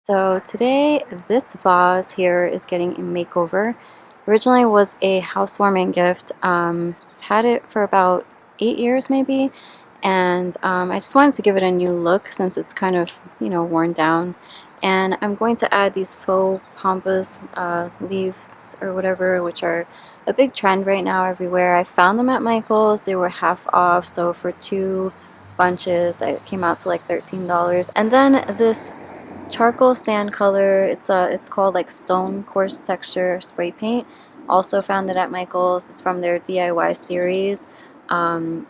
So today, this vase here is getting a makeover. Originally was a housewarming gift. Had it for about 8 years maybe, and I just wanted to give it a new look since it's kind of, worn down. And I'm going to add these faux pampas leaves or whatever, which are a big trend right now everywhere. I found them at Michael's. They were half off, so for two bunches, it came out to like $13. And then this charcoal sand color. It's called like stone coarse texture spray paint. Also found it at Michael's. It's from their DIY series. So I'm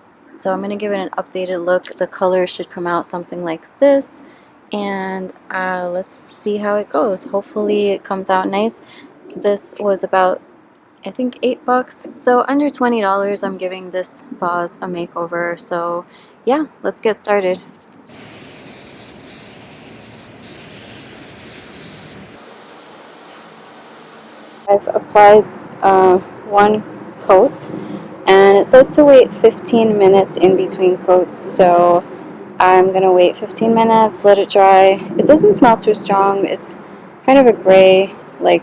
gonna give it an updated look. The color should come out something like this, and let's see how it goes. Hopefully it comes out nice. This was about, I think, $8, so under $20. I'm giving this vase a makeover. So yeah, let's get started. I've applied one coat, and it says to wait 15 minutes in between coats, so I'm gonna wait 15 minutes, let it dry. It doesn't smell too strong. It's kind of a gray, like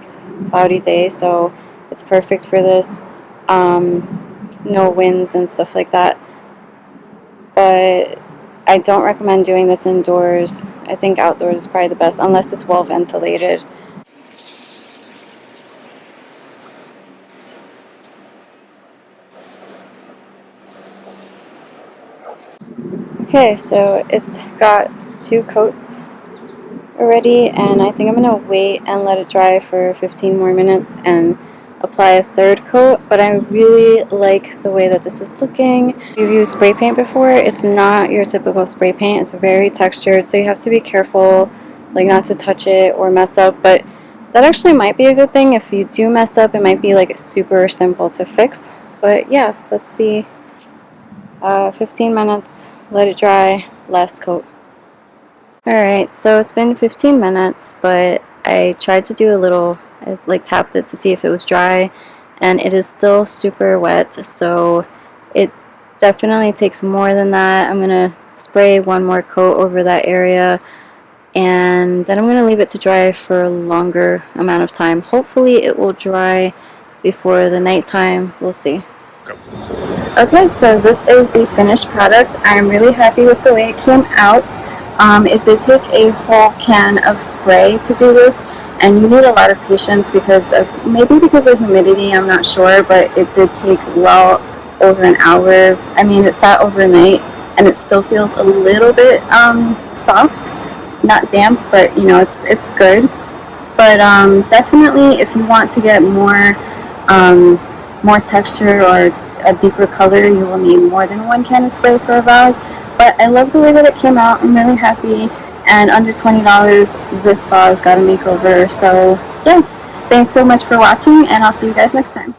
cloudy day, so it's perfect for this. No winds and stuff like that, but I don't recommend doing this indoors. I think outdoors is probably the best unless it's well ventilated. Okay, so it's got two coats already, and I think I'm gonna wait and let it dry for 15 more minutes and apply a third coat. But I really like the way that this is looking. If you've used spray paint before, it's not your typical spray paint. It's very textured, so you have to be careful, like not to touch it or mess up. But that actually might be a good thing. If you do mess up, it might be like super simple to fix. But yeah, let's see. 15 minutes, let it dry, last coat. Alright, so it's been 15 minutes, but I tried to do a little, I like tapped it to see if it was dry, and it is still super wet, so it definitely takes more than that. I'm going to spray one more coat over that area, and then I'm going to leave it to dry for a longer amount of time. Hopefully it will dry before the nighttime. We'll see. Okay, so this is the finished product. I'm really happy with the way it came out. It did take a whole can of spray to do this, and you need a lot of patience because of, maybe because of humidity, I'm not sure, but it did take well over an hour. I mean, it sat overnight, and it still feels a little bit soft, not damp, but it's good. But definitely, if you want to get more texture or a deeper color, you will need more than one can of spray for a vase. But I love the way that it came out. I'm really happy, and under $20 this vase got a makeover. So yeah, thanks so much for watching, and I'll see you guys next time.